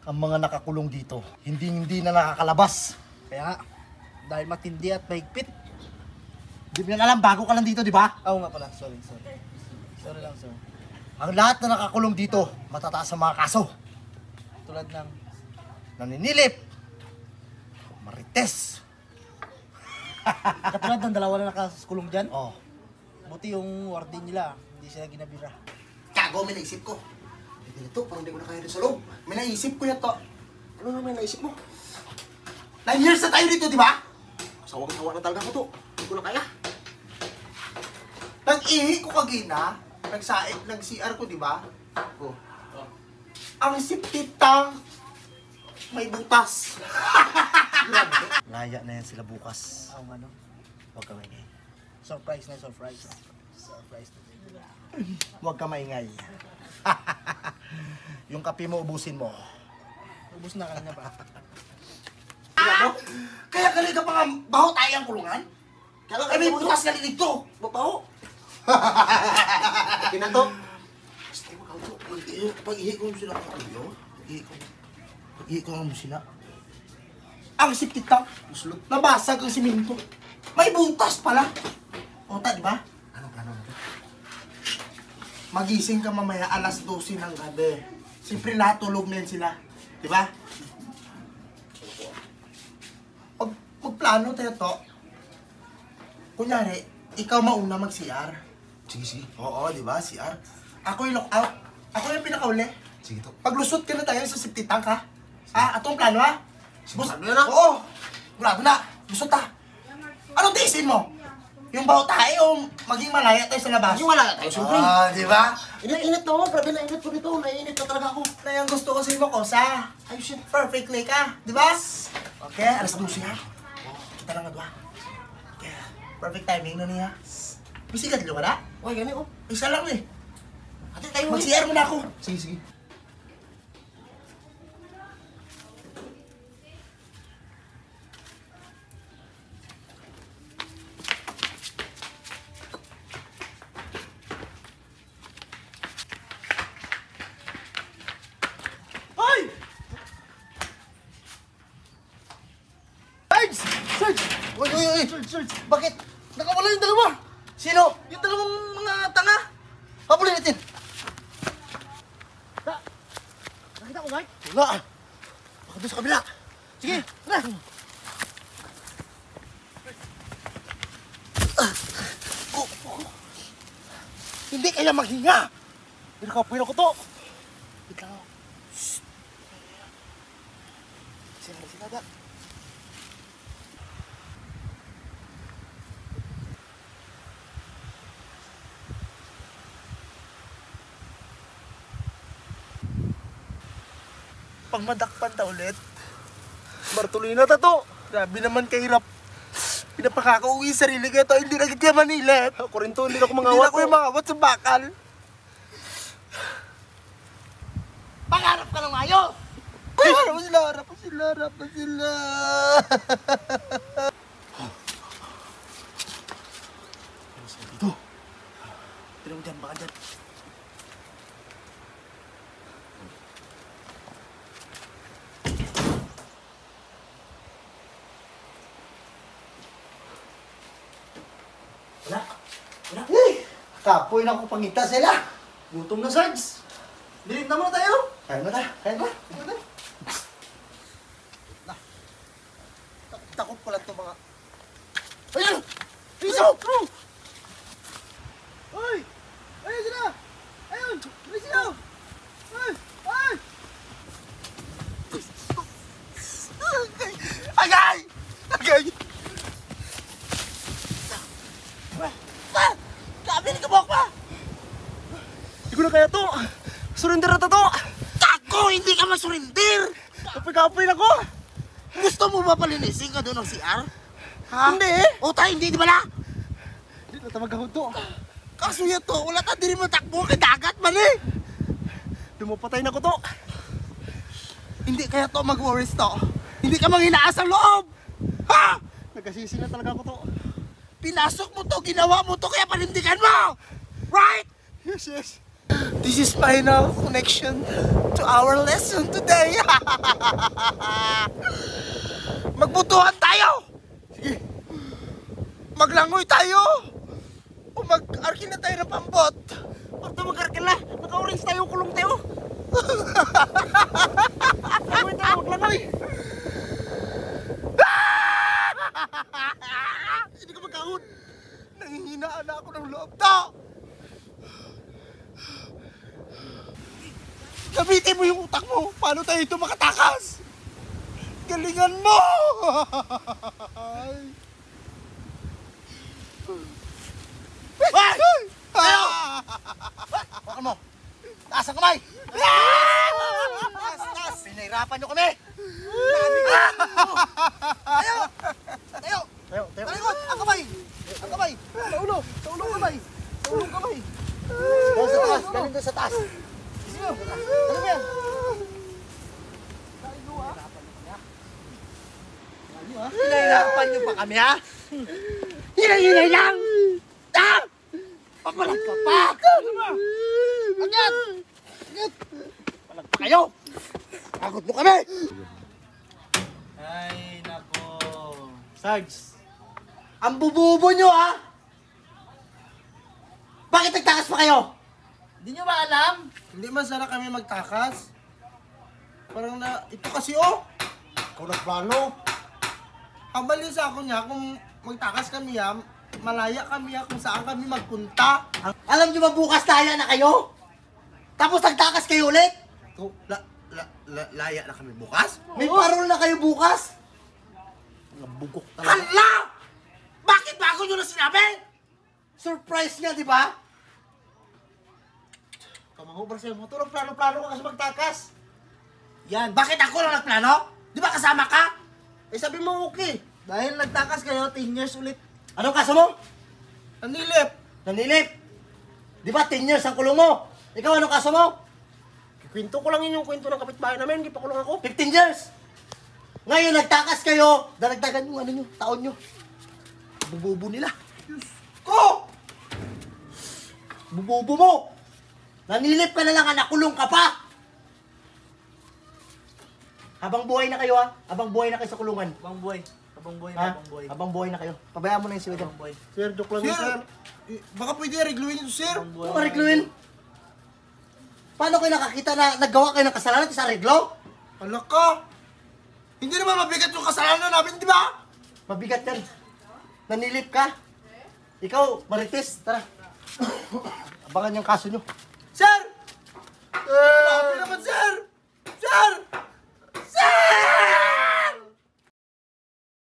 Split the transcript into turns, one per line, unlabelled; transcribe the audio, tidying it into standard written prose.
ang mga nakakulong dito, hindi na nakakalabas.
Kaya nga, dahil matindi at mahigpit.
Di mo yan alam, bago ka lang dito, di ba?
Oo nga pala, sorry. Sorry lang, sir.
Ang lahat na nakakulong dito, matataas ang mga kaso.
Tulad ng...
Naninilip, marites.
Katulad ng dalawa na nakakulong dyan.
Oh,
Buti yung warden nila, hindi sila ginabira.
Kago, may naisip ko. Ito, parang hindi ko na kaya rin sa loob. May naisip ko yan to. Ano na may naisip mo? 9 years na tayo dito, di ba? Sawa na talaga ko to. Hindi ko na kaya. Nag-ihi ko kagina. Nag-CR ko, di ba? Oh. Ang siptitang may butas.
laya na yan sila bukas.
Oo nga, no?
Huwag ka maingay.
Surprise na surprise. Surprise na.
Huwag ka maingay. Yung kape mo, ubusin mo.
Ubus na kanina pa.
Kaya galing ka pa nga, baho tayo ang kulungan? Kaya may butas galing dito. Babaho. Pinato. Basta mo kauto. Pag-ihi ko sila kakaliyo. Pag-ihi ko mo sila. Ang siptitang. Nabasag ang siminto. May butas pala. Ota, di ba? Anong plano natin? Magising ka mamaya alas 12 ng gabi. Siyempre lahat tulog na yan sila. Di ba? Magplano tayo to. Kunyari, ikaw mauna mag-CR.
Sige.
Oo, di ba? CR. Ako yung lockout. Ako yung pinakauli.
Sige to.
Paglusot ka na tayo sa safety tank, ha? Atong plano, ha?
Sigurado na?
Oo. Sigurado na. Lusot, ha? Anong tiisin mo? Yung baho tayo o maging malaya tayo sa labas?
Yung wala tayo, siyempre.
Di ba?
Init na ako, grabe na init ko dito. Naiinit na talaga ako.
Na yung gusto ko sa'yo mo, Kosa. Ayos yun. Perfectly ka. Di ba? Okay, alas 12, ha? Kita lang nga doon, ha? Okay. Perfect timing na niya. Bisigat ka na?
Uy, gani oh.
Isa lang eh.
Ate, tayo
Mag-CR mo na ako.
Sige.
Hoy! Sarge! Sarge!
Uy.
Sarge! Bakit? Nakawala yung dalawa!
Sino?
Yung dalawang mga tanga!
Habulin natin.
Nakita ko, Mark?
Wala. Baka doon sa kabila.
Sige, tara!
Hindi kaya maghinga. Pinakapuin ako to. Wait lang ako. Shhh. Sila da.
Pag madakpan ta ulit, Bartolina ta to. Grabe naman kahirap. Pinapakakauwi sarili ko ito, hindi na kita Manila.
Ako rin to, hindi na ako
Hindi
mangawat.
na ako yung mangawat sa bakal.
Pangarap ka ng mayo!
Harap mo sila, harap mo sila, harap mo sila.
Dito. Tira mo dyan, baka dyan.
Wala.
Kapoy na ako pangita sila.
Gutom na, Sarge. Dilim na muna tayo.
Kaya mo na, kaya mo.
Takot pala ito mga...
Ayun!
Piso! Ay! Ayun sila! Ayun! Ayun sila! Ay! Ay! Agay! Agay!
Sabi ni kabok pa!
Hindi ko na kaya to! Surrender na to!
Tako! Hindi ka masurinder!
Kapoy-kapoy na ko!
Gusto mo ba palinisin ka doon ng CR? Ha?
Hindi!
O tayo, hindi, di ba na?
Hindi na tamagahod to!
Kaso yan to, wala ka din mo takbo kay dagat man eh!
Lumapatay na ko to!
Hindi kaya to mag-worries to. Hindi ka manghinaas sa loob! Ha?
Nagkasisi na talaga ko to!
Pinasok mo to, ginawa mo to, kaya panindigan mo! Right?
Yes! This is my now connection.
to our lesson today. Magbutuhan tayo. Sige. Maglangoy tayo. O mag-arkin na tayo ng pambot.
Basta mag-arkin na. Naka-orange tayo, kulong tayo. Langoy tayo, maglangoy.
Hindi ka magkahon. Nangihinaan na ako ng loob to. Gamitin mo yung utak mo. Paano tayo ito makatakas? Galingan mo!
Ay! Tayo! Bakal mo. Taas ang kamay. Taas. Pinahirapan nyo kami. Tayo! Tayo! Tayo! Tayo!
Talikod! Ang kamay! Ang kamay! Sa ulo! Sa ulo ang kamay! Sa ulo ang kamay!
Doon sa taas. Galing doon sa taas. Ano ba yan? Pinahirapan nyo pa kami, ha? Hinay-hinay lang! Ha? Papalag ka pa! Agad! Agad! Palag pa kayo! Pagod mo kami!
Ay, nako. Sarge.
Ang bububo nyo, ha? Bakit nagtakas pa kayo?
Hindi nyo ba alam? Hindi man sana kami magtakas. Parang na, ito kasi oh.
Ikaw nagplano.
Habal yun sa ako niya, kung magtakas kami yan, malaya kami yan kung saan kami magpunta.
Alam nyo ba bukas laya na kayo? Tapos nagtakas kayo ulit?
So, laya na kami bukas?
May parol na kayo bukas?
Bugok talaga.
Hala! Bakit bago nyo na sinabi? Surprise nga, di ba?
Kamaho, Marcel, mo tulong plano-plano ka kasi magtakas.
Yan. Bakit ako lang nagplano? Di ba kasama ka?
Eh sabi mo okay. Dahil nagtakas kayo, 10 years ulit.
Anong kaso mo?
Nanilip.
Nanilip. Di ba 10 years ang kulong mo? Ikaw anong kaso mo?
Kwento ko lang yun yung kwento ng kapitbahay namin, hindi pa kulong ako.
15 years. Ngayon nagtakas kayo, daragdagan yung ano nyo, taon nyo. Bububo nila.
Ko!
Bububo mo. Nanilip ka na lang, nakulong ka pa. Habang buhay na kayo, ha? Habang buhay na kayo sa kulungan.
Habang buhay. Habang buhay
Ha? Habang buhay na kayo. Pabayaan mo na yung siwede.
Sir, joke lang yun, sir. Baka pwede regluin ito, sir.
Ano ka, Regluin? Paano kayo nakakita na naggawa kayo ng kasalanan sa reglo?
Ala ka! Hindi naman mabigat yung kasalanan namin, di ba?
Mabigat yan. Nanilip ka. Ikaw, Marites, tara. Abangan yung kaso nyo.
Sir! Grabe naman, sir!